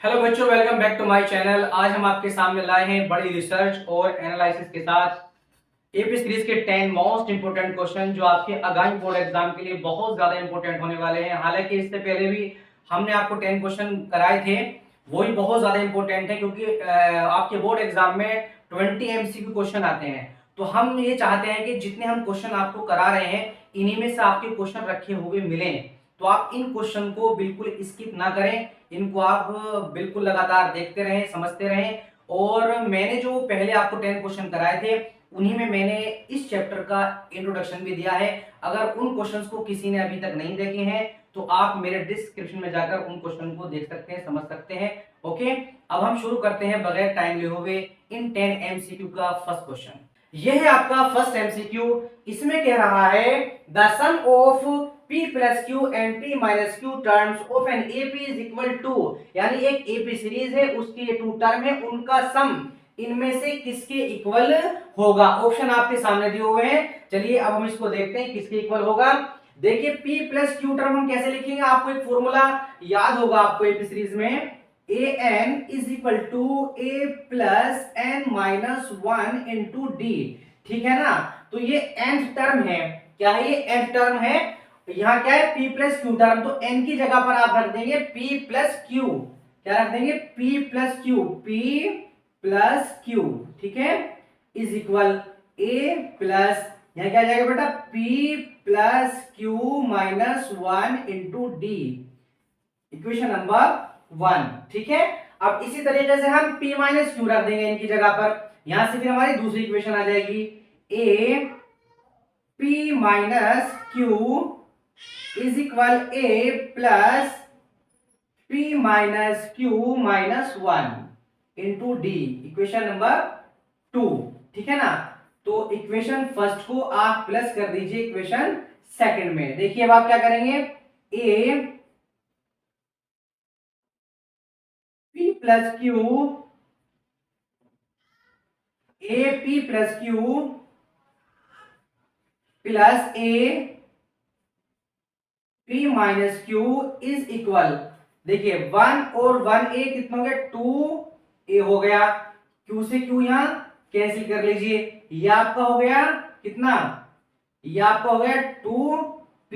Hello बच्चों, welcome back to my channel. आज हम आपके सामने लाए हैं बड़ी रिसर्च और एनालिसिस के साथ एपी सीरीज के 10 मोस्ट इंपोर्टेंट क्वेश्चन जो आपके आगामी बोर्ड एग्जाम के लिए बहुत ज्यादा इंपोर्टेंट होने वाले हैं। हालांकि इससे पहले भी हमने आपको 10 क्वेश्चन कराए थे, वो ही बहुत ज्यादा इंपॉर्टेंट है क्योंकि आपके बोर्ड एग्जाम में 20 एमसीक्यू क्वेश्चन आते हैं। तो हम ये चाहते हैं कि जितने हम क्वेश्चन आपको करा रहे हैं इन्हीं में से आपके क्वेश्चन रखे हुए मिलें। तो आप इन क्वेश्चन को बिल्कुल स्किप ना करें, इनको आप बिल्कुल लगातार देखते रहें, समझते रहें। और मैंने जो पहले आपको 10 क्वेश्चन कराए थे उन्हीं में मैंने इस चैप्टर का इंट्रोडक्शन भी दिया है। अगर उन क्वेश्चंस को किसी ने अभी तक नहीं देखे हैं तो आप मेरे डिस्क्रिप्शन में जाकर उन क्वेश्चन को देख सकते हैं, समझ सकते हैं। ओके, अब हम शुरू करते हैं बगैर टाइम लिए हुए इन 10 एमसीक्यू का फर्स्ट क्वेश्चन। यह है आपका फर्स्ट एमसीक्यू। इसमें कह रहा है the sum of P plus Q and P minus Q terms of an AP is equal to, यानी एक AP सीरीज है, उसकी ये 2 टर्म है, उनका सम इनमें से किसके इक्वल होगा। ऑप्शन आपके सामने दिए हुए हैं। चलिए अब हम इसको देखते हैं किसके इक्वल होगा। देखिए P plus Q टर्म हम कैसे लिखेंगे, आपको एक फॉर्मूला याद होगा आपको AP सीरीज में, an is equal to a plus n minus 1 into d। ठीक है ना, तो ये nth टर्म है। क्या है ये? nth टर्म है। यहाँ क्या है? P plus Q term. तो n की जगह पर आप रख देंगे P प्लस क्यू। क्या रख देंगे? P plus Q. P plus Q, ठीक है, इज इक्वल a प्लस, यहाँ क्या जाएगा बेटा? P plus Q minus 1 into D, equation number 1। ठीक है, अब इसी तरीके से हम P माइनस क्यू रख देंगे इनकी जगह पर। यहां से फिर हमारी दूसरी इक्वेशन आ जाएगी, a P minus Q is equal a plus P minus Q minus 1 into D, equation number 2। ठीक है ना, तो इक्वेशन फर्स्ट को आप प्लस कर दीजिए इक्वेशन सेकंड में। देखिए अब आप क्या करेंगे, a P plus Q, a P plus Q plus a P minus Q is equal, देखिए 1 और 1a कितना हो गया? 2a हो गया। q से q यहां कैंसिल कर लीजिए, ये आपका हो गया कितना? ये आपका हो गया 2p।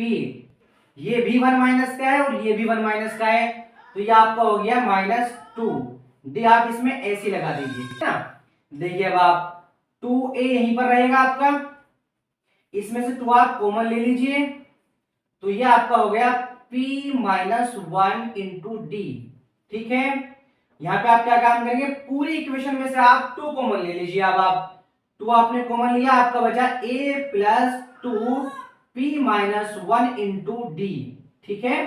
ये भी 1 माइनस का है और ये भी 1 माइनस का है, तो ये आपका हो गया -2 d। आप इसमें ऐसे लगा दीजिए, ठीक है ना। देखिए अब आप 2a यहीं पर रहेगा आपका, इसमें से 2 आप कॉमन ले लीजिए, तो ये आपका हो गया P माइनस 1 इंटू डी। ठीक है, यहां पे आप क्या काम करेंगे, पूरी इक्वेशन में से आप 2 कॉमन ले लीजिए। अब आप 2 आपने कॉमन लिया, आपका बचा a plus 2 P minus 1 into D. ठीक है,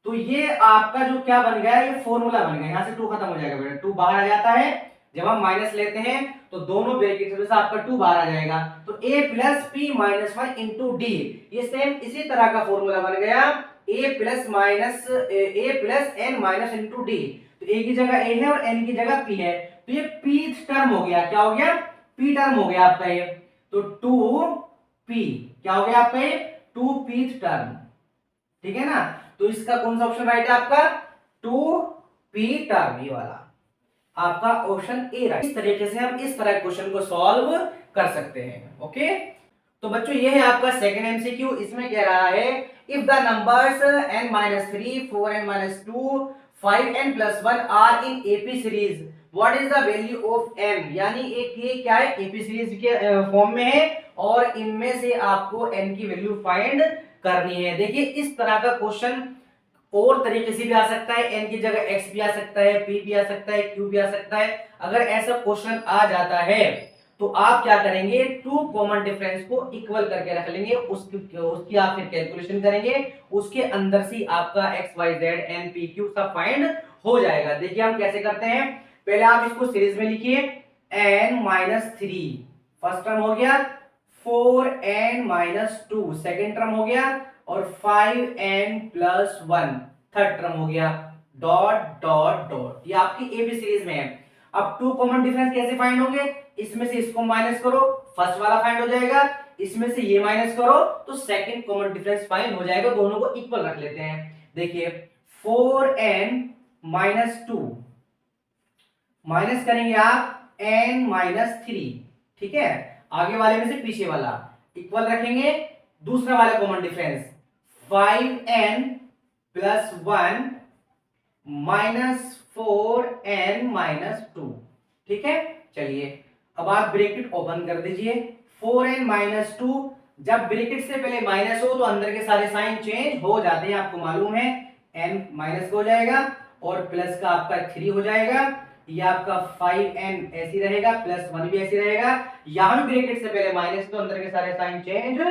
तो ये आपका जो क्या बन गया, ये फॉर्मूला बन गया। यहां से 2 खत्म हो जाएगा बेटा, 2 बाहर आ जाता है। जब हम माइनस लेते हैं तो दोनों ब्रैकेट में से आपका 2 बाहर आ जाएगा, तो a plus P minus 1 into D, ये सेम इसी तरह का फॉर्मूला बन गया, a plus n minus into D. तो a की जगह a है और n की जगह p है, तो ये pth टर्म हो गया। क्या हो गया? p टर्म हो गया आपका ये। तो 2p क्या हो गया आपका? ये 2pth टर्म। ठीक है ना, तो इसका कौन सा ऑप्शन राइट है आपका? 2p टर्म, ये वाला आपका ऑप्शन ए राइट। इस तरीके से हम इस तरह क्वेश्चन को सॉल्व कर सकते हैं। ओके, तो बच्चों ये है आपका सेकंड एमसीक्यू। इसमें कह रहा है if the numbers n-3, 4n-2, 5n+1 are in AP series, what is the value of m। यानी एक ये क्या है, एपी सीरीज के फॉर्म में है और इनमें से आपको n की वैल्यू फाइंड करनी है। देखिए इस तरह का क्वेश्चन और तरीके से भी आ सकता है, n की जगह x भी आ सकता है, p भी आ सकता है, q भी आ सकता है। अगर ऐसा क्वेश्चन आ जाता है तो आप क्या करेंगे, 2 कॉमन डिफरेंस को इक्वल करके रख लेंगे, उसकी आप फिर कैलकुलेशन करेंगे, उसके अंदर से आपका x y z n p q सब फाइंड हो जाएगा। देखिए हम कैसे करते हैं, पहले आप इसको सीरीज में लिखिए, n-3 फर्स्ट टर्म हो गया, 4n-2 सेकेंड टर्म हो गया, और 5n+1 थर्ड टर्म हो गया, डॉट डॉट डॉट। ये आपकी एबी सीरीज में है। अब 2 कॉमन डिफरेंस कैसे फाइंड होंगे, इसमें से इसको माइनस करो, फर्स्ट वाला फाइंड हो जाएगा, इसमें से ये माइनस करो तो सेकंड कॉमन डिफरेंस फाइंड हो जाएगा। दोनों को इक्वल रख लेते हैं। देखिए 4n-2 माइनस करेंगे आप n-3, ठीक है, आगे वाले में से पीछे वाला इक्वल रखेंगे, दूसरा वाला common difference 5n plus 1 minus 4n minus 2, ठीक है। चलिए अब आप ब्रैकेट ओपन कर दीजिए, 4n माइनस 2, जब ब्रैकेट से पहले माइनस हो तो अंदर के सारे साइन चेंज हो जाते हैं, आपको मालूम है, n माइनस हो जाएगा और प्लस का आपका 3 हो जाएगा, ये आपका 5n ऐसी रहेगा, प्लस 1 भी ऐसी रहेगा, यहां भी ब्रैकेट से पहले माइनस तो अंदर के सारे साइन चेंज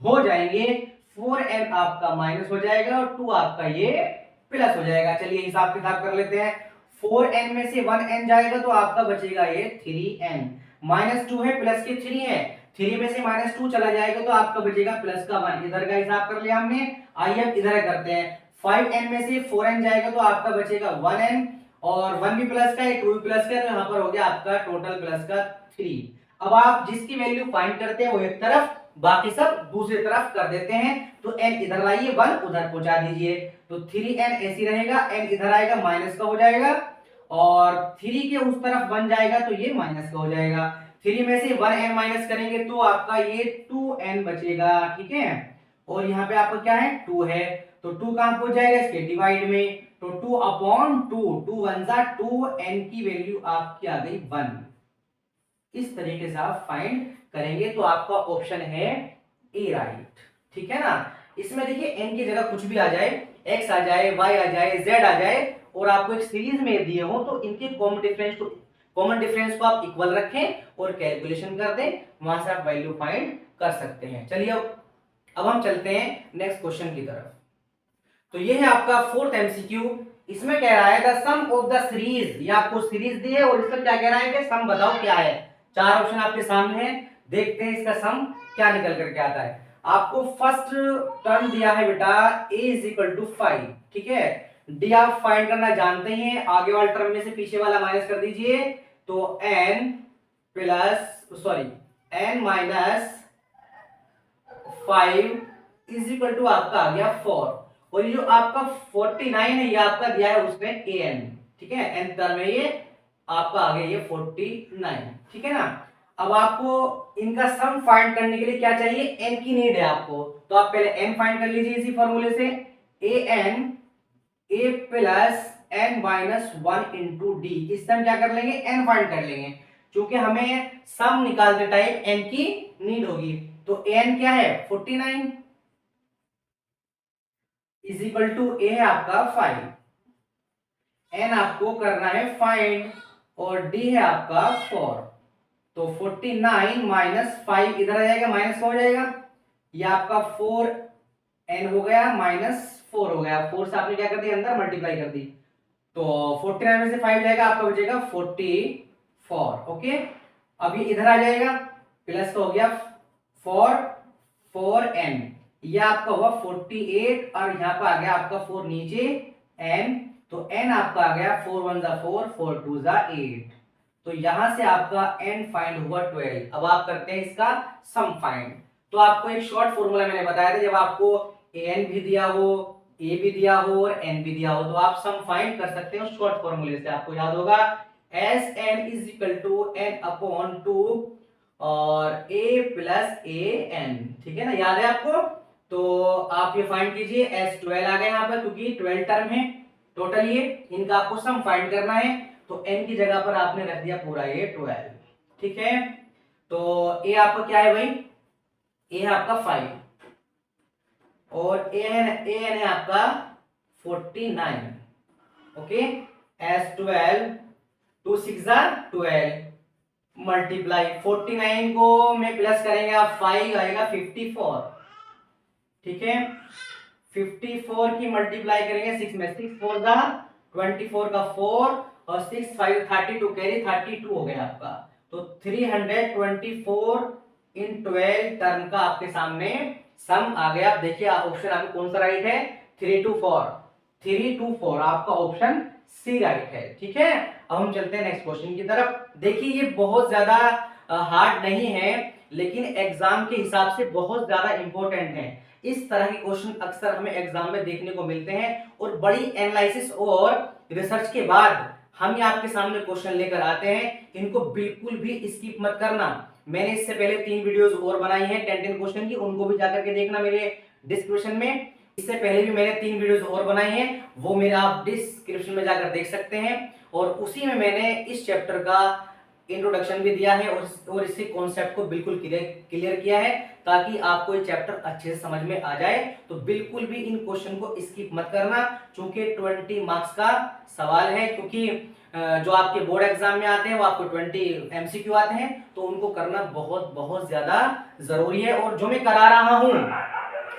हो जाएंगे, 4n आपका माइनस हो जाएगा और 2 आपका ये प्लस हो जाएगा। चलिए हिसाब किताब कर लेते हैं, 4n में से 1n जाएगा तो आपका बचेगा ये 3n, माइनस 2 है प्लस के 3 है, 3 में से माइनस 2 चला जाएगा तो आपका बचेगा प्लस का 1, इधर का हिसाब कर लिया हमने। आइए अब इधर करते हैं, 5n में से 4n जाएगा तो आपका बचेगा 1n और 1 भी प्लस का है 2 भी प्लस का है, तो यहाँ पर हो गया आपका टोटल प्लस का 3। अब आप जिसकी वैल्यू फाइंड करते हैं वो एक तरफ, बाकी सब दूसरी तरफ कर देते हैं, तो n इधर लाइए 1 उधर पहुंचा दीजिए, तो 3n ऐसी रहेगा, n इधर आएगा माइनस का हो जाएगा और 3 के उस तरफ 1 जाएगा तो ये माइनस का हो जाएगा, 3 में से 1n माइनस करेंगे तो आपका ये 2n बचेगा, ठीक है, और यहाँ पे आपका क्या है 2 है, तो 2 कहां पहुंच जाएगा इसके डिवाइड में, तो 2/2, 2 1 जा 2, n की वैल्यू आपकी आ गई 1। इस तरीके से आप फाइंड करेंगे तो आपका ऑप्शन है ए राइट, ठीक है ना। इसमें देखिए n की जगह कुछ भी आ जाए, x आ जाए, y आ जाए, z आ जाए और आपको एक सीरीज में दिए हो तो इनके कॉमन डिफरेंस को आप इक्वल रखें और कैलकुलेशन कर दें, वहां से आप वैल्यू फाइंड कर सकते हैं। चलिए अब हम चलते हैं नेक्स्ट क्वेश्चन की तरफ। तो ये है आपका 4th एमसीक्यू, इसमें कह रहा है the sum of the series, ये आपको सीरीज दी है और इसका क्या कह रहा है कि सम बताओ क्या है, 4 ऑप्शन आपके सामने हैं, देखते हैं इसका सम क्या निकल करके आता है। आपको फर्स्ट टर्म दिया है बेटा a = 5, ठीक है, d आप फाइंड करना जानते ही हैं, आगे वाले टर्म में से पीछे वाला माइनस कर दीजिए, तो n माइनस 5 = आपका आ गया 4, और ये जो आपका 49 है ये आपका दिया है उसमें an, ठीक है, n टर्म में ये आपका आ गया ये 49, ठीक है ना। अब आपको इनका सम फाइंड करने के लिए क्या चाहिए, n की नीड है आपको, तो आप पहले n फाइंड कर लीजिए इसी फॉर्मूले से, a plus n minus 1 into D, इस टाइम क्या कर लेंगे n फाइंड कर लेंगे, क्योंकि हमें सम निकालते टाइम n की नीड होगी, तो n क्या है 49 इज इक्वल टू a है आपका 5, n आपको करना है फाइंड और d है आपका 4, तो 49 माइनस 5 इधर आ जाएगा, माइनस का हो जाएगा, ये आपका 4n हो गया माइनस 4 हो गया, 4 से आपने क्या कर दिया अंदर मल्टीप्लाई कर दी, तो 49 में से 5 जाएगा आपका बचेगा 44, ओके। अभी इधर आ जाएगा, प्लस का हो गया 4n, ये आपका हुआ 48 और यहाँ पर आ गया आपका 4 नीचे n, तो n आपका आ गया 4 1 जा 4, 4 2 जा 8, तो यहां से आपका n फाइंड हुआ 12। अब आप करते हैं इसका सम फाइंड, तो आपको एक शॉर्ट फॉर्मूला मैंने बताया था, जब आपको an भी दिया हो, a भी दिया हो और n भी दिया हो तो आप सम फाइंड कर सकते हो शॉर्ट फॉर्मूले से, आपको याद होगा Sn = n/2 और a प्लस an, ठीक है ना, याद है आपको, तो आप ये फाइंड कीजिए, S12 आ गया यहाँ पर क्योंकि 12 टर्म है टोटल, ये इनका आपको सम फाइंड करना है, तो n की जगह पर आपने रख दिया पूरा ये 12, ठीक है। तो a आपका क्या है भाई, a है आपका 5 और an है आपका 49, ओके, S12 2 6 जा 12 मल्टीप्लाई 49 को में प्लस करेंगे आप 5 आएगा 54, ठीक है, 54 की मल्टीप्लाई करेंगे 6 में, 6 4 जा 24 का 4 और 6 5 32 कैरी 32 हो गया आपका, तो 324 इन 12 टर्म का आपके सामने सम आ गया। आप देखिए ऑप्शन आपको कौन सा राइट है, 324 आपका ऑप्शन सी राइट है, ठीक है। अब हम चलते हैं नेक्स्ट क्वेश्चन की तरफ। देखिए ये बहुत ज्यादा हार्ड नहीं है, लेकिन एग्जाम के हिसाब से बहुत ज्यादा इंपॉर्टेंट है, इस तरह के क्वेश्चन अक्सर हमें एग्जाम में देखने को मिलते हैं और बड़ी एनालिसिस और रिसर्च के बाद हम ये आपके सामने क्वेश्चन लेकर आते हैं, इनको बिल्कुल भी स्किप मत करना। मैंने इससे पहले 3 वीडियोस और बनाई हैं 10 क्वेश्चन की, उनको भी जाकर के देखना मेरे डिस्क्रिप्शन में। इससे पहले भी मैंने 3 वीडियोस और बनाई हैं, वो मेरा आप डिस्क्रिप्शन में जाकर देख सकते हैं। और उसी में मैंने इस चैप्टर का इंट्रोडक्शन भी दिया है और इसके कॉन्सेप्ट को बिल्कुल क्लियर किया है, ताकि आपको ये चैप्टर अच्छे से समझ में आ जाए। तो बिल्कुल भी इन क्वेश्चन को स्किप मत करना, क्योंकि 20 मार्क्स का सवाल है। क्योंकि जो आपके बोर्ड एग्जाम में आते हैं वो आपको 20 एमसीक्यू आते हैं, तो उनको करना बहुत बहुत ज्यादा जरूरी है। और जो मैं करा रहा हूं,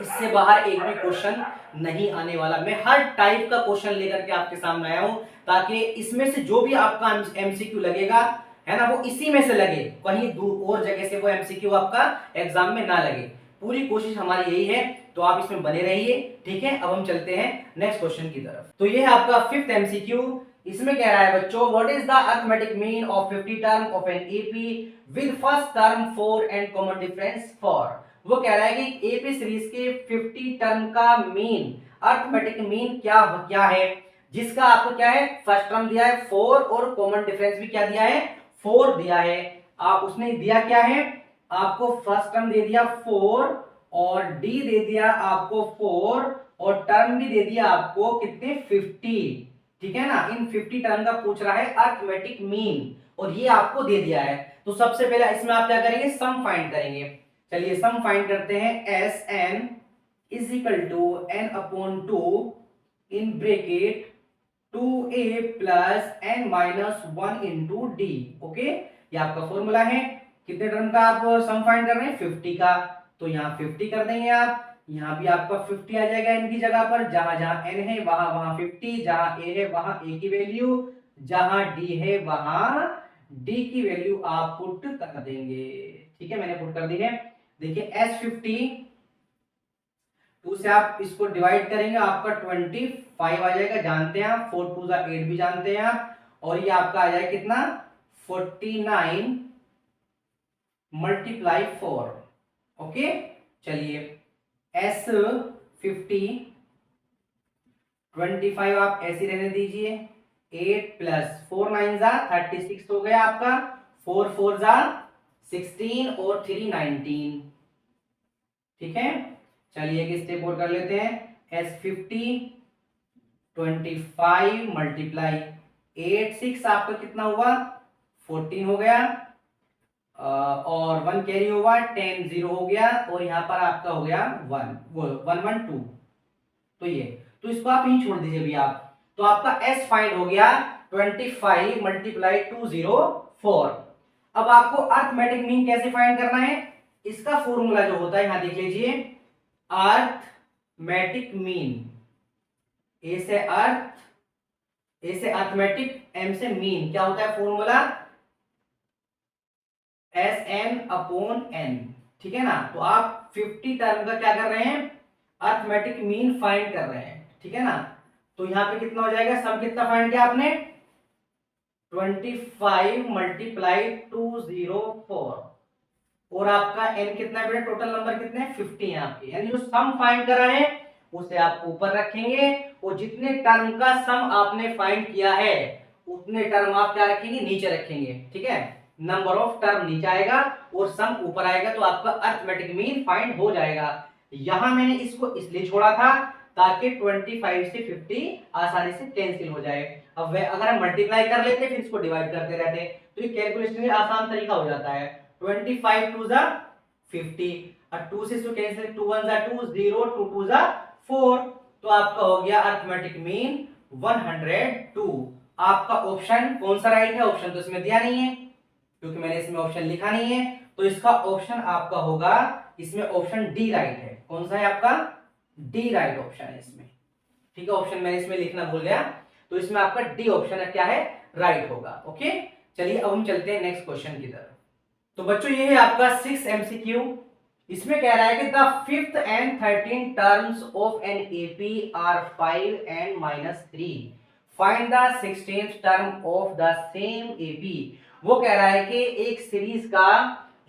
इससे बाहर एक भी क्वेश्चन नहीं आने वाला। मैं हर टाइप का क्वेश्चन लेकर के आपके सामने आया हूं, ताकि इसमें से जो भी आपका एमसीक्यू लगेगा, है ना, वो इसी में से लगे, कहीं दूर और जगह से वो एमसीक्यू आपका एग्जाम में ना लगे। पूरी कोशिश हमारी यही है, तो आप इसमें बने रहिए, ठीक है। अब हम चलते हैं नेक्स्ट क्वेश्चन की तरफ। तो ये है आपका 5th एमसीक्यू। इसमें कह रहा है बच्चों, what is the arithmetic mean of 50 term of an AP with first term 4 and common difference 4। वो कह रहा है कि एपी सीरीज के 50 टर्म का मीन, अरिथमेटिक मीन क्या है, जिसका आपको क्या है, फर्स्ट टर्म दिया है 4 और कॉमन डिफरेंस भी क्या दिया है, 4 दिया है। आप उसने दिया क्या है, आपको फर्स्ट टर्म दे दिया 4 और डी दे दिया आपको 4 और टर्म भी दे दिया आपको कितने, 50, ठीक है ना। इन 50 टर्म का पूछ रहा है अरिथमेटिक मीन, और ये आपको दे दिया है। तो सबसे पहले इसमें आप क्या करेंगे, सम फाइंड करेंगे। चलिए सम फाइंड करते हैं। S N is equal to N upon 2 in bracket 2a plus n minus 1 into D. Okay, ये आपका फॉर्मूला है। कितने टर्म का आप सम फाइंड कर रहे हैं, 50 का। तो यहाँ 50 कर देंगे आप, यहाँ भी आपका 50 आ जाएगा n की जगह पर। जहां जहां n है वहां वहां 50, जहां a है वहां a की वैल्यू, जहां d है वहां d की वैल्यू आप पुट कर देंगे। ठीक है, मैंने पुट कर दी है। देखिए S50 2 से आप इसको डिवाइड करेंगे, आपका 25 आ जाएगा, जानते हैं आप। 4 2 8 भी जानते हैं आप। और ये आपका आ जाएगा कितना, 49 मल्टीप्लाई 4। ओके, चलिए S50 25 आप ऐसे रहने दीजिए। 8 प्लस 4 9 जा 36 हो गया आपका, 4 4 जा 16 और 3 19। ठीक है, चलिए एक स्टेप और कर लेते हैं। S50 25 मल्टीप्लाई 8 6 आपका कितना हुआ, 14 हो गया, और 1 कैरी हुआ, 10 0 हो गया, और यहाँ पर आपका हो गया 1 1 2। तो ये, तो इसको आप यहीं छोड़ दीजिए भैया आप। तो आपका S फाइंड हो गया 25 मल्टीप्लाई 204। अब आपको अरिथमेटिक मीन कैसे फाइंड करना है, इसका फॉर्मूला जो होता है यहां देख लीजिए, अरिथमेटिक मीन। ए से अर्थ, ए से अरिथमेटिक, एम से मीन। क्या होता है formula, S N upon N. ठीक है ना। तो आप 50 टर्म का क्या कर रहे हैं, अरिथमेटिक मीन फाइंड कर रहे हैं। ठीक है ना। तो यहां पे कितना हो जाएगा, सम कितना फाइंड किया आपने, 25 मल्टीप्लाई 204, और आपका n कितना है, टोटल नंबर कितने हैं, 50 है आपके। यानी जो सम फाइंड करा है उसे आप ऊपर रखेंगे, और जितने टर्म का सम आपने फाइंड किया है उतने टर्म आप क्या रखेंगे, नीचे रखेंगे। ठीक है, नंबर ऑफ टर्म नीचे आएगा और सम ऊपर आएगा, तो आपका अरिथमेटिक मीन फाइंड हो जाएगा। यहां मैंने इसको इसलिए छोड़ा था ताकि 25 से 50 आसानी से कैंसिल हो जाए। अब अगर हम मल्टीप्लाई कर लेते फिर इसको डिवाइड करते रहते, तो ये कैलकुलेशन में आसान तरीका हो जाता है। 25 2 जा 50, और 2 से इसको कैंसिल, 2 1 जा 2 0, 2 2 जा 4, तो आपका हो गया अरिथमेटिक मीन 102। आपका ऑप्शन कौन सा राइट है, ऑप्शन तो इसमें दिया नहीं है क्योंकि मैंने इसमें ऑप्शन लिखा नहीं है, तो इसका ऑप्शन आपका होगा इसमें ऑप्शन डी राइट है। कौन सा है आपका, डी राइट ऑप्शन है इसमें। ठीक है, ऑप्शन मैंने इसमें लिखना भूल गया, तो इसमें आपका डी ऑप्शन है क्या है, राइट होगा। ओके, चलिए अब हम चलते हैं नेक्स्ट क्वेश्चन की तरफ। तो बच्चों ये है आपका 6 एमसीक्यू। इसमें कह रहा है कि the 5th and 13 terms of an AP are 5 and -3, find the 16th term of the same AP. वो कह रहा है कि एक सीरीज का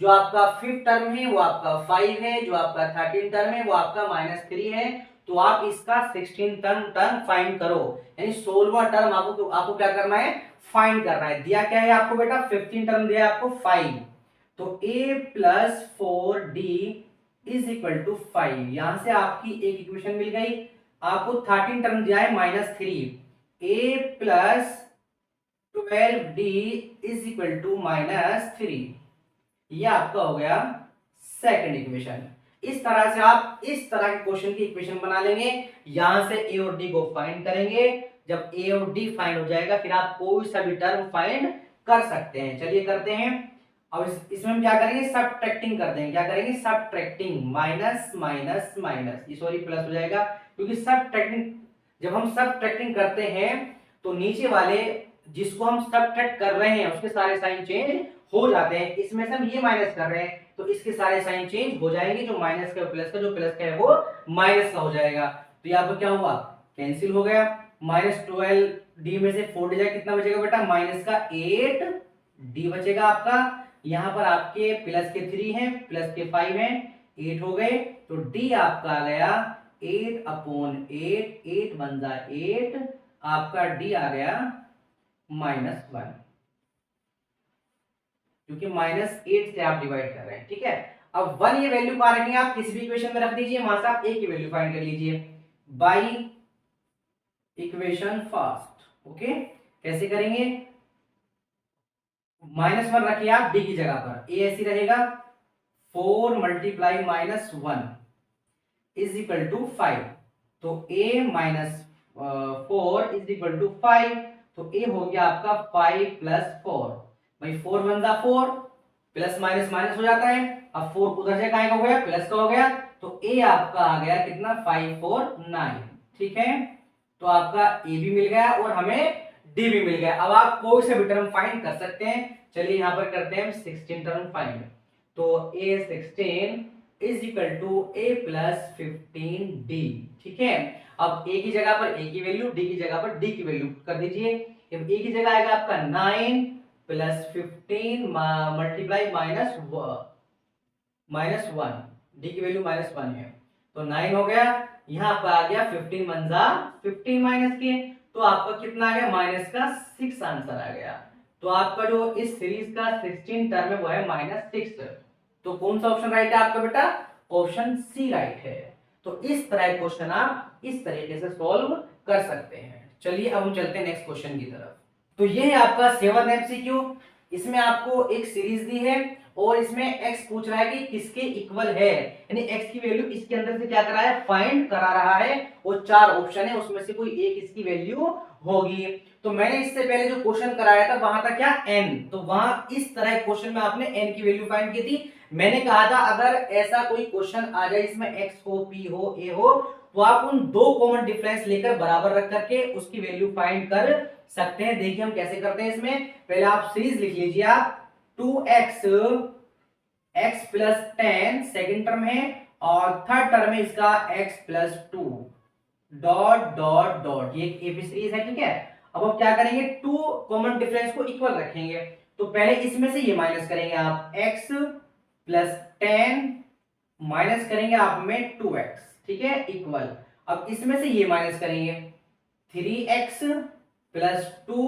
जो आपका 5th टर्म है वो आपका 5 है, जो आपका 13 टर्म है वो आपका -3 है। तो आप इसका 16 टर्म फाइंड करो, यानी 16वां टर्म आपको क्या करना है, फाइंड करना है। दिया क्या है आपको बेटा, 15 टर्म दिया है आपको 5, तो a plus 4d is equal to 5। यहां से आपकी एक इक्वेशन मिल गई। आपको 13 टर्म दिया है -3, a plus 12d is equal to -3, ये आपका हो गया सेकंड इक्वेशन। इस तरह से आप इस तरह के क्वेश्चन की इक्वेशन बना लेंगे, यहां से a और d को फाइंड करेंगे। जब a और d फाइंड हो जाएगा फिर आप कोई सा भी टर्म फाइंड कर सकते हैं। चलिए करते हैं। अब इसमें हम क्या करेंगे, सबट्रैक्टिंग कर देंगे। क्या करेंगे, सबट्रैक्टिंग, माइनस माइनस माइनस, ये सॉरी प्लस हो जाएगा, क्योंकि सबट्रैक्टिंग, जब हम सबट्रैक्टिंग करते हैं तो नीचे वाले जिसको हम सबट्रैक्ट कर रहे हैं उसके सारे साइन चेंज हो जाते हैं। इसमें से हम ये माइनस कर रहे हैं तो इसके सारे साइन चेंज हो जाएंगे, जो माइनस का प्लस का, जो प्लस का है वो माइनस का हो जाएगा। तो यहाँ पर क्या हुआ, कैंसिल हो गया। -12d में से 4 जाए कितना बचेगा बेटा, माइनस का 8d बचेगा आपका। यहाँ पर आपके प्लस के 3 हैं, प्लस के 5 हैं, 8 हो गए, तो d आपका आ गया 8/8, 8 बन जा 8, आपका d आ गया -1, क्योंकि -8 से आप डिवाइड कर रहे हैं। ठीक है, अब 1 ये वैल्यू कहां रखेंगे, आप किसी भी इक्वेशन में रख दीजिए, वहां से आप a की वैल्यू फाइंड कर लीजिए बाई इक्वेशन फर्स्ट। ओके, कैसे करेंगे, -1 रखिए आप d की जगह पर, a ऐसी रहेगा 4 मल्टीप्लाई -1 इज इक्वल टू 5, तो a -4 इज इक्वल टू 5, तो a हो गया आपका 5 प्लस 4, भाई 4 बन जा 4, प्लस माइनस माइनस हो जाता है, अब 4 उधर से कहां का हो गया, प्लस का हो गया, तो a आपका आ गया कितना, 5 4 9। ठीक है, तो आपका a भी मिल गया और हमें d भी मिल गया। अब आप कोई सा भी टर्म फाइंड कर सकते हैं। चलिए यहाँ पर करते हैं 16 टर्म फाइंड, तो a16 is equal to a plus 15d। ठीक है, अब a की जगह पर a की वैल्यू, d की जगह पर d की वैल्यू कर दीजिए। अब a की जगह आएगा आपका 9 प्लस 15 मल्टीप्लाई -1, d की वैल्यू -1 है, तो 9 हो गया। यहाँ पर आ गया 15 मंजा 15 माइनस के, तो आपका कितना आ गया, माइनस का 6 आंसर आ गया। तो आपका जो इस सीरीज का 16 टर्म है वो है -6। तो कौन सा ऑप्शन राइट है आपका बेटा, ऑप्शन सी राइट है। तो इस तरह क्वेश्चन आप इस तरीके से सॉल्व कर सकते हैं। चलिए अब हम चलते हैं नेक्स्ट क्वेश्चन की तरफ। तो ये है आपका 7 MCQ। इसमें आपको एक सीरीज दी है और इसमें x पूछ रहा है कि किसके इक्वल है, यानी x की वैल्यू इसके अंदर से क्या करा है, फाइंड करा रहा है, और 4 ऑप्शन है उसमें से कोई एक इसकी वैल्यू होगी। तो मैंने इससे पहले जो क्वेश्चन कराया था वहां था क्या, n, तो वहां इस तरह क्वेश्चन में आपने n की वैल्यू फाइंड की थी। मैंने कहा था अगर ऐसा कोई क्वेश्चन आ जाए इसमें x हो, p हो, a हो, तो आप उन दो कॉमन डिफरेंस लेकर बराबर रख करके उसकी वैल्यू फाइंड कर सकते हैं। देखिए हम कैसे करते हैं। इसमें पहले आप सीरीज लिख लीजिए, आप 2x x plus 10 second term है, और थर्ड टर्म है इसका x plus 2 dot dot dot, ये एक एपी सीरीज है। ठीक है, अब आप क्या करेंगे, टू कॉमन डिफरेंस को इक्वल रखेंगे। तो पहले इसमें से ये माइनस करेंगे आप, x प्लस 10 माइनस करेंगे आप में 2x, ठीक है, इक्वल। अब इसमें से ये माइनस करेंगे 3x plus 2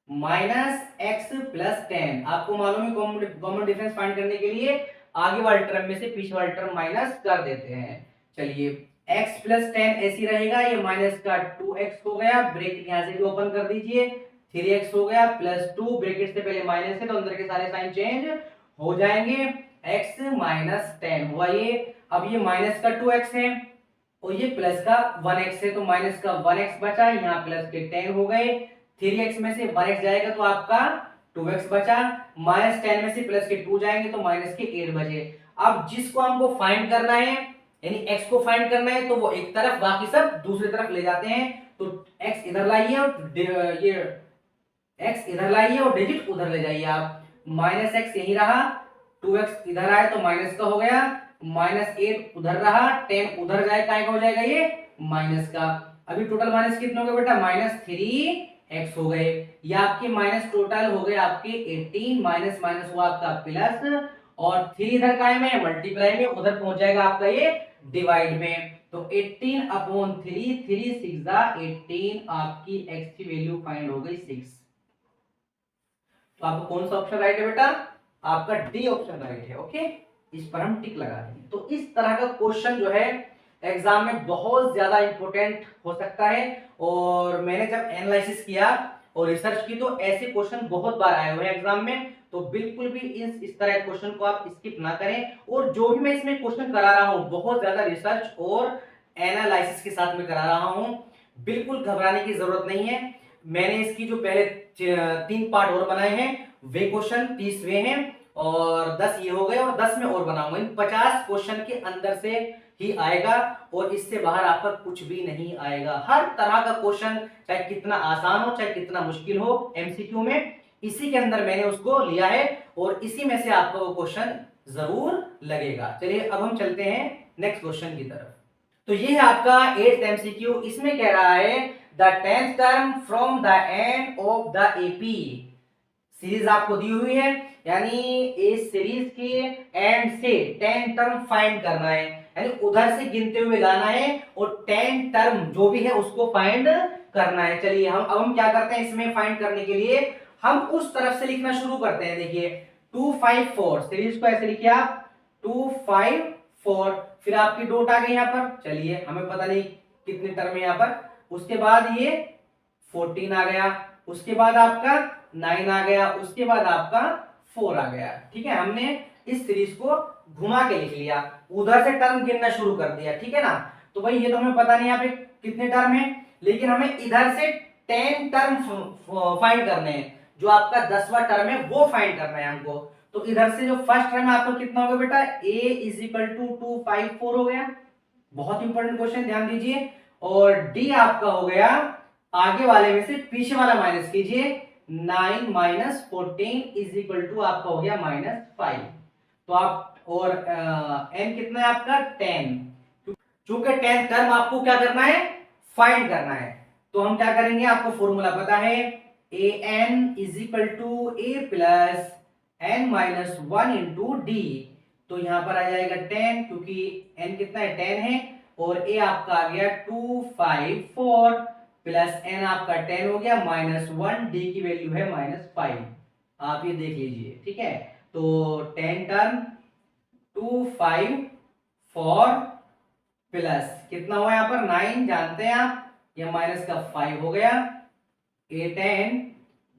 minus x plus 10। आपको मालूम है कॉमन डिफरेंस फाइंड करने के लिए आगे वाले टर्म में से पीछे वाले टर्म माइनस कर देते हैं। चलिए x प्लस 10 ऐसी रहेगा, ये माइनस का 2x हो गया, ब्रैकेट यहां से भी ओपन कर दीजिए, 3x हो गया प्लस 2, ब्रैकेट से पहले माइनस है तो अंदर के सारे साइन चेंज हो जाएंगे, x माइनस 10 हुआ ये। अब ये माइनस का 2x है और ये प्लस का 1x है, तो माइनस का 1x बचा, यहाँ प्लस के 10 हो गए, 3x में से 1x जाएगा तो आपका 2x बचा, माइनस 10 में से प्लस के 2 जाएंगे तो माइनस के 8 बचे। अब जिसको हमको फाइंड करना है, यानी x को फाइंड करना है, तो वो एक तरफ, बाकी सब दूसरी तरफ ले जाते हैं। तो x इधर लाइए और ये x इधर लाइए और डिजिट उधर ले जाइए आप, माइनस x यही रहा, 2x इधर आए तो माइनस का हो गया, -8 उधर रहा, 10 उधर जाए काय का हो जाएगा ये माइनस का। अभी टोटल माइनस कितने हो गए बेटा, -3x हो गए। ये आपके माइनस टोटल हो गए आपके 18, माइनस माइनस हुआ आपका प्लस, और 3 इधर काय में, मल्टीप्लाई में, उधर पहुंच जाएगा आपका ये डिवाइड में। तो 18 अपॉन 3, 3 6 18, आपकी x की वैल्यू फाइंड हो गई 6। तो आपका कौन सा ऑप्शन राइट है बेटा? आपका डी ऑप्शन राइट है। ओके, इस पर हम टिक लगा देंगे। तो इस तरह का क्वेश्चन जो है एग्जाम में बहुत ज्यादा इंपॉर्टेंट हो सकता है, और मैंने जब एनालिसिस किया और रिसर्च की तो ऐसे क्वेश्चन बहुत बार आए हुए हैं एग्जाम में। तो बिल्कुल भी इस तरह के क्वेश्चन को आप स्किप ना करें, और जो भी मैं इसमें क्वेश्चन करा रहा हूं बहुत ज्यादा रिसर्च और एनालिसिस के साथ में करा रहा हूं। बिल्कुल घबराने की जरूरत नहीं है। मैंने इसकी जो पहले 3 पार्ट और बनाए हैं, वे क्वेश्चन 30 वे हैं, और 10 ये हो गए, और 10 में और बनाऊंगा। इन 50 क्वेश्चन के अंदर से ही आएगा, और इससे बाहर आपका कुछ भी नहीं आएगा। हर तरह का क्वेश्चन, चाहे कितना आसान हो चाहे कितना मुश्किल हो, एमसीक्यू में इसी के अंदर मैंने उसको लिया है, और इसी में से आपका वो क्वेश्चन जरूर लगेगा। चलिए अब हम चलते हैं नेक्स्ट क्वेश्चन की तरफ। तो ये है आपका 8th एमसीक्यू। इसमें कह रहा है the 10th term from the end of the AP. Series आपको दी हुई है, यानी इस सीरीज के एंड से 10 टर्म फाइंड करना है, यानी उधर से गिनते हुए लाना है, और 10 टर्म जो भी है उसको फाइंड करना है। चलिए हम क्या करते हैं, इसमें फाइंड करने के लिए हम उस तरफ से लिखना शुरू करते हैं। देखिए 254 सीरीज को ऐसे लिखिए आप, 254, फिर आपकी डॉट आ गई यहाँ पर। चलिए हमें पता नहीं कितने टर्म है यहाँ पर। उसके बाद ये 14 आ गया, उसके बाद आपका 9 आ गया, उसके बाद आपका 4 आ गया। ठीक है, हमने इस सीरीज को घुमा के लिख लिया, उधर से टर्म गिनना शुरू कर दिया। ठीक है ना। तो भाई ये तो हमें पता नहीं यहाँ पे कितने टर्म है, लेकिन हमें इधर से 10 टर्म फाइंड करने हैं। जो आपका 10वां टर्म है वो फाइंड करना है हमको। तो इधर से जो फर्स्ट टर्म है आपको कितना होगा बेटा, a इज इक्वल टू 254 हो गया। बहुत इंपॉर्टेंट क्वेश्चन, ध्यान दीजिए। और d आपका हो गया, आगे वाले में से पीछे वाला माइनस कीजिए, 9 माइनस 14 इज इक्वल टू आपका हो गया -5। तो आप और n कितना है आपका 10। चूंकि 10 टर्म आपको क्या करना है, फाइंड करना है। तो हम क्या करेंगे, आपको फॉर्मूला पता है, an is equal to a plus n minus 1 into D. तो यहां पर आ जाएगा 10, क्योंकि n कितना है 10 है, और a आपका आ गया 254 प्लस n आपका 10 हो गया -1, d की वैल्यू है -5। आप ये देख लीजिए। ठीक है, तो 10 टर्म 254 प्लस कितना हुआ यहाँ पर 9 जानते हैं आप, ये माइनस का 5 हो गया, 8n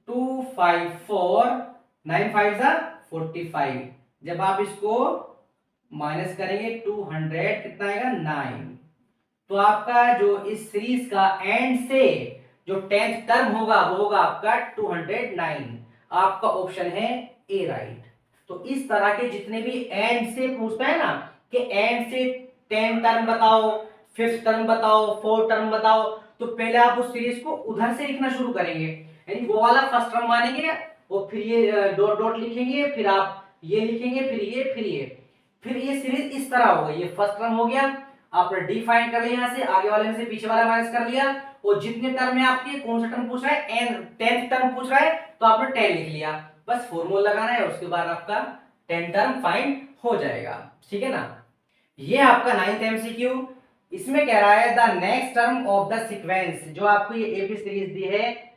254 9 5 45। जब आप इसको माइनस करेंगे 200 कितना आएगा 9। तो आपका जो इस सीरीज का एंड से जो 10th टर्म होगा वो होगा आपका 209। आपका ऑप्शन है ए राइट। तो इस तरह के जितने भी एंड से पूछता है ना कि एंड से 10 टर्म बताओ, 5th टर्म बताओ, 4th टर्म बताओ, तो पहले आप उस सीरीज को उधर से लिखना शुरू करेंगे, यानी वो वाला फर्स्ट टर्म मानेंगे, और फिर ये डॉट डॉट लिखेंगे, फिर आप ये लिखेंगे, फिर ये सीरीज इस तरह हो गई। ये फर्स्ट टर्म हो गया, आपने डी फाइंड कर लिया, यहां से आगे वाले में से पीछे वाला माइनस कर लिया, और जितने टर्म है आपके, कौन सा टर्म पूछ रहा है, एन 10th टर्म पूछ रहा है, तो आपने 10 लिख लिया, बस फॉर्मूला लगाना है, उसके बाद आपका 10 टर्म फाइंड हो जाएगा। ठीक है ना। ये आपका 9th एमसीक्यू। इसमें कह रहा है the next term of the sequence. जो आपको ये एपी सीरीज दी है,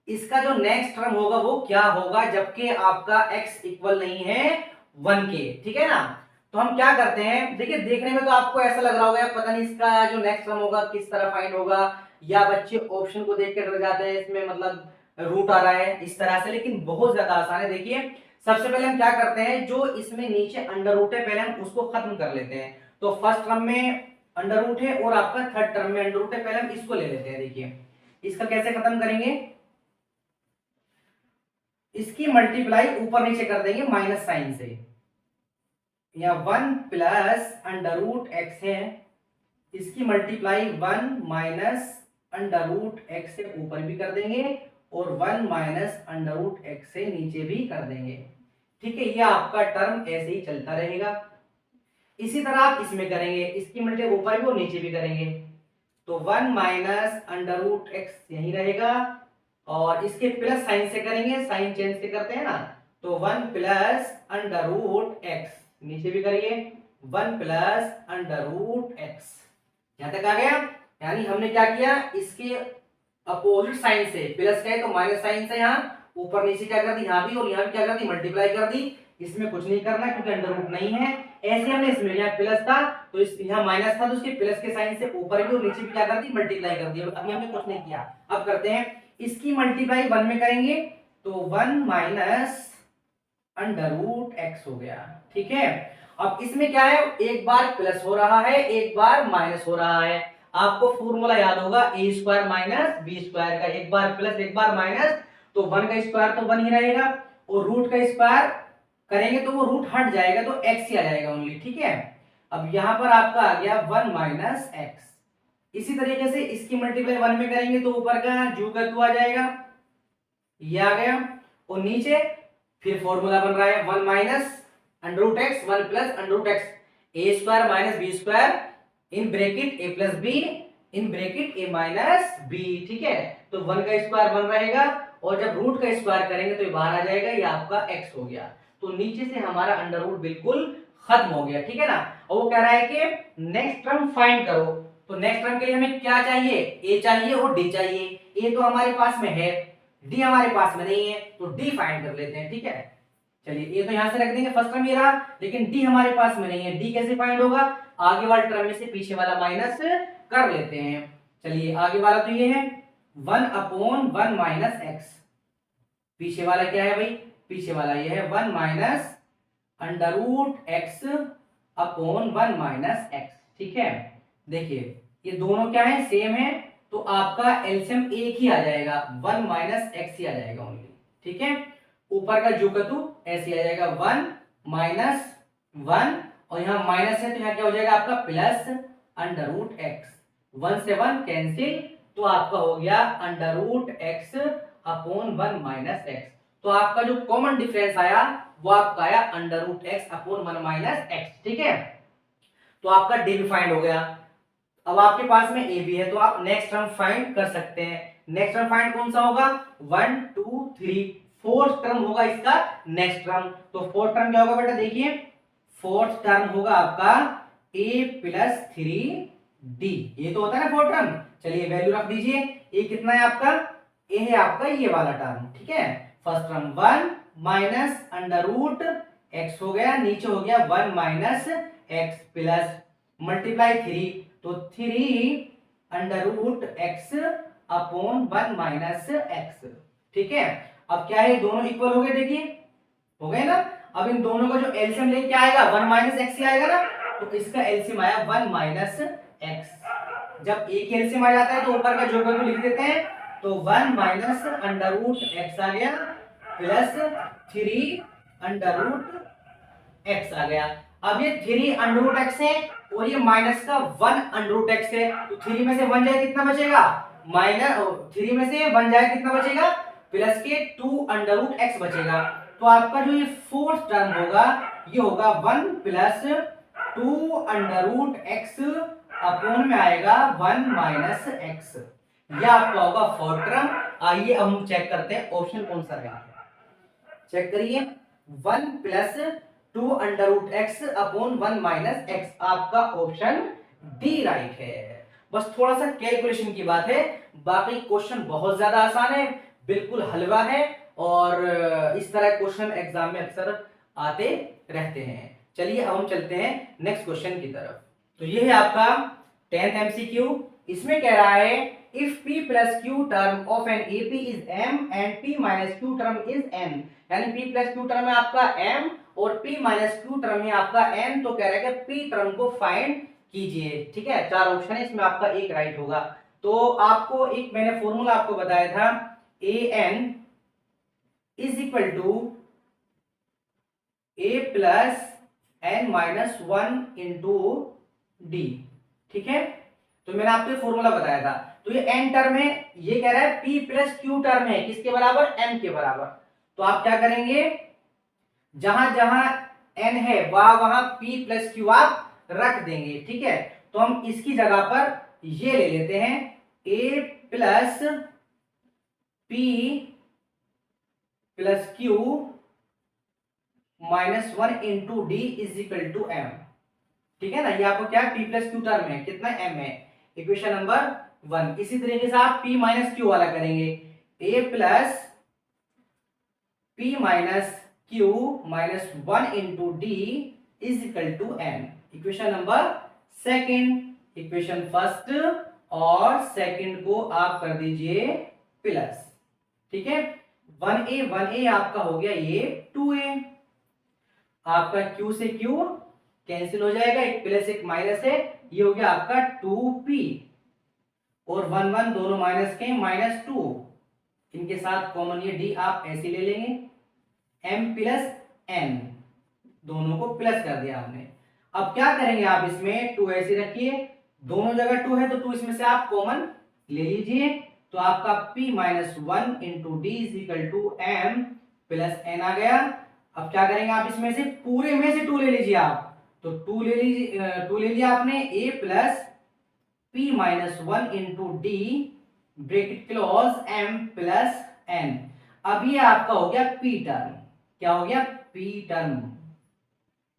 इसका जो नेक्स्ट टर्म होगा वो क्या होगा, जबकि आपका x इक्वल नहीं है 1 के। ठीक है ना। तो हम क्या करते हैं, देखिए देखने में तो आपको ऐसा लग रहा होगा पता नहीं इसका जो नेक्स्ट टर्म होगा किस तरह फाइंड होगा, या बच्चे ऑप्शन को देख कर डर जाते हैं, इसमें मतलब रूट आ रहा है इस तरह से, लेकिन बहुत ज्यादा आसान है। देखिए सबसे पहले हम क्या करते हैं, जो इसमें नीचे अंडर रूट है पहले हम उसको खत्म कर लेते हैं। तो फर्स्ट टर्म में अंडर रूट है और आपका थर्ड टर्म में अंडर रूट है, पहले हम इसको ले लेते हैं। देखिए इसका कैसे खत्म करेंगे, इसकी मल्टीप्लाई ऊपर नीचे कर देंगे माइनस साइन से, या 1 प्लस अंडर रूट एक्स है, इसकी multiply 1 minus under root X से ऊपर भी कर देंगे, और 1 माइनस अंडर रूट एक्स से नीचे भी कर देंगे। ठीक है, ये आपका टर्म ऐसे ही चलता रहेगा। इसी तरह आप इसमें करेंगे, इसकी मल्टीप्लाई ऊपर भी और नीचे भी करेंगे, तो 1 माइनस अंडर रूट एक्स यही रहेगा, और इसके प्लस साइन से करेंगे, साइन चेंज से करते हैं ना, तो 1 प्लस अंडर रूट एक्स, नीचे भी करिए 1 प्लस अंडर रूट एक्स, यहां तक आ गया। यानी हमने क्या किया, इसके अपोजिट साइन से प्लस का है तो माइनस साइन से यहाँ ऊपर नीचे क्या कर दी, यहाँ भी और यहाँ भी क्या कर दी, मल्टीप्लाई कर दी। इसमें कुछ नहीं करना क्योंकि अंडर रूट नहीं है। ऐसे हमने इसमें यहाँ प्लस था तो इस यहाँ माइनस था तो उसके प्लस के साइन से ऊपर भी और नीचे भी क्या कर दी, मल्टीप्लाई कर दी। अभी हमने कुछ नहीं किया। अब करते हैं इसकी मल्टीप्लाई 1 में करेंगे तो 1 माइनस अंडर रूट एक्स हो गया। ठीक है, अब इसमें क्या है, एक बार प्लस हो रहा है एक बार माइनस हो रहा है। आपको फॉर्मूला याद होगा ए स्क्वायर माइनस बी स्क्वायर का, एक बार प्लस एक बार माइनस तो 1 का स्क्वायर तो 1 ही रहेगा और रूट का स्क्वायर करेंगे तो वो रूट हट जाएगा तो एक्स ही आ जाएगा ओनली। ठीक है, अब यहां पर आपका आ गया 1 माइनस एक्स। इसी तरीके से इसकी मल्टीप्लाई 1 में करेंगे तो ऊपर का जू का टू आ जाएगा, ये आ गया। और नीचे फिर फॉर्मूला बन रहा है 1 minus under root X 1 plus under root X A square minus B square in bracket A plus B in bracket A minus B. ठीक है, तो 1 का स्क्वायर 1 रहेगा और जब रूट का स्क्वायर करेंगे तो ये बाहर आ जाएगा, ये आपका x हो गया। तो नीचे से हमारा अंडर रूट बिल्कुल खत्म हो गया। ठीक है ना, और वो कह रहा है कि नेक्स्ट टर्म फाइंड करो। तो नेक्स्ट टर्म के लिए हमें क्या चाहिए, a चाहिए और d चाहिए। a तो हमारे पास में है, d हमारे पास में नहीं है तो d फाइंड कर लेते हैं। ठीक है, चलिए ये तो यहां से रख देंगे, फर्स्ट टर्म ये रहा, लेकिन d हमारे पास में नहीं है। d कैसे फाइंड होगा, आगे वाले टर्म में से पीछे वाला माइनस कर लेते हैं। चलिए आगे वाला तो ये है 1 अपॉन 1 माइनस एक्स, पीछे वाला क्या है भाई, पीछे वाला ये है 1 minus under root X upon 1 minus X. ठीक है, देखिए ये दोनों क्या है, सेम है तो आपका एलसीएम एक ही आ जाएगा, 1 माइनस एक्स ही आ जाएगा ओनली। ठीक है, ऊपर का जो कतु ऐसे आ जाएगा 1 माइनस 1 और यहाँ माइनस है तो यहाँ क्या हो जाएगा आपका प्लस अंडर रूट एक्स, 1 से 1 कैंसिल तो आपका हो गया under root X upon 1 minus X. तो आपका जो कॉमन डिफरेंस आया वो आपका आया under root X upon 1 minus X. ठीक है, तो आपका डी भी फाइंड हो गया। अब आपके पास में ए भी है तो आप नेक्स्ट टर्म फाइंड कर सकते हैं। नेक्स्ट टर्म फाइंड कौन सा होगा, 1 2 3 फोर्थ टर्म होगा इसका नेक्स्ट टर्म। तो फोर्थ टर्म क्या होगा बेटा, देखिए फोर्थ टर्म होगा आपका a प्लस 3d, ये तो होता है ना फोर्थ टर्म। चलिए वैल्यू रख दीजिए, a कितना है आपका, a है आपका ये वाला टर्म। ठीक है, first term 1 minus under root X हो गया, नीचे हो गया 1 माइनस एक्स प्लस मल्टीप्लाई 3 तो 3 under root X upon 1 minus X. ठीक है, अब क्या है, दोनों इक्वल हो गए, देखिए हो गए ना। अब इन दोनों का जो एलसीएम लेके क्या आएगा, 1 माइनस एक्स ही आएगा ना, तो इसका एलसीएम आया 1 माइनस एक्स। जब एक एलसीएम आ जाता है तो ऊपर का जो वैल्यू लिख देते हैं, तो 1 माइनस अंडर रूट एक्स आ गया प्लस 3 अंडर रूट एक्स आ गया। अब ये 3 अंडर रूट एक्स है और ये माइनस का 1 अंडर रूट एक्स है, तो 3 में से 1 जाए कितना बचेगा, माइनस 3 में से 1 जाए कितना बचेगा, प्लस के 2 अंडर रूट एक्स बचेगा। तो आपका जो ये फोर्थ टर्म होगा ये होगा 1 plus 2 under root X upon में आएगा 1 माइनस एक्स, यह आपका होगा फोर्थ टर्म। आइए अब हम चेक करते हैं ऑप्शन कौन सा है, चेक करिए 1 plus 2 under root X upon 1 minus X, आपका ऑप्शन डी राइट है। बस थोड़ा सा कैलकुलेशन की बात है, बाकी क्वेश्चन बहुत ज्यादा आसान है, बिल्कुल हलवा है और इस तरह क्वेश्चन एग्जाम में अक्सर आते रहते हैं। चलिए अब हम चलते हैं नेक्स्ट क्वेश्चन की तरफ। तो ये है आपका 10th एमसीक्यू। इसमें कह रहा है if p plus q term of an AP is m and p minus q term is n, यानी p प्लस q टर्म है आपका m और p माइनस q टर्म है आपका n, तो कह रहा है कि p टर्म को फाइंड कीजिए। ठीक है, 4 ऑप्शन है, इसमें आपका एक राइट होगा। तो आपको एक मैंने फॉर्मूला आपको बताया था, an is equal to a plus n minus 1 into D. ठीक है, तो मैंने आपको ये फॉर्मूला बताया था। तो ये n टर्म है, ये कह रहा है p प्लस q टर्म है किसके बराबर, n के बराबर। तो आप क्या करेंगे, जहां जहां n है वहां वहां p प्लस q आप रख देंगे। ठीक है, तो हम इसकी जगह पर ये ले लेते हैं a plus p plus q minus 1 into D is equal to m। ठीक है ना, ये आपको क्या p प्लस क्यू टर्म है, कितना m है, इक्वेशन नंबर 1। इसी तरीके से आप p माइनस क्यू वाला करेंगे, a plus p minus Q minus 1 into D is equal to m, equation number second. Equation first और सेकंड को आप कर दीजिए प्लस, ठीक है। 1a आपका हो गया ये 2a, आपका q से q कैंसिल हो जाएगा, एक प्लस एक माइनस है, ये हो गया आपका 2p, और 1 दोनों माइनस के -2, इनके साथ कॉमन ये d आप ऐसे ले लेंगे, m प्लस n, दोनों को प्लस कर दिया आपने। अब क्या करेंगे आप इसमें 2 ऐसे रखिए, दोनों जगह 2 है तो 2 इसमें से आप कॉमन ले लीजिए, तो आपका p minus 1 into D is equal to m plus n आ गया। अब क्या करेंगे आप इसमें से पूरे में से 2 ले लीजिए आप, तो 2 ले लीजिए, 2 ले लिया आपने, a plus p minus 1 into D bracket close m plus n। अब ये आपका हो गया p टर्म, क्या हो गया p टर्म,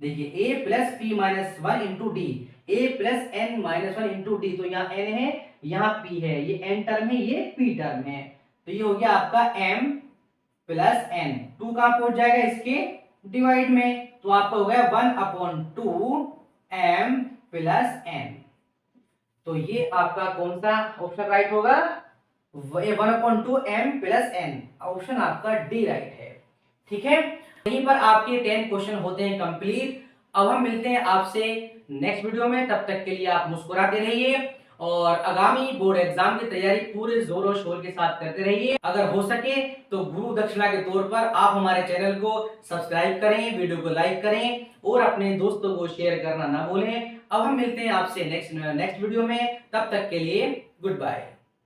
देखिए a plus P minus 1 into D, A plus N minus 1 into D, तो यहाँ n है यहाँ p है, ये n टर्म है ये p टर्म है, तो ये हो गया आपका m प्लस n, 2 कहां पहुंच जाएगा इसके डिवाइड में, तो आपका हो गया 1/2 m प्लस n। तो ये आपका कौन सा ऑप्शन राइट होगा, 1/2 m प्लस n, ऑप्शन आपका डी राइट है, ठीक है। यहीं पर आपके 10 क्वेश्चन होते हैं कंप्लीट। अब हम मिलते हैं आपसे नेक्स्ट वीडियो में, तब तक के लिए आप मुस्कुराते रहिए और आगामी बोर्ड एग्जाम की तैयारी पूरे जोर और शोर के साथ करते रहिए। अगर हो सके तो गुरु दक्षिणा के तौर पर आप हमारे चैनल को सब्सक्राइब करें, वीडियो को लाइक करें और अपने दोस्तों को शेयर करना ना भूलें। अब हम मिलते हैं आपसे नेक्स्ट वीडियो में, तब तक के लिए गुड बाय।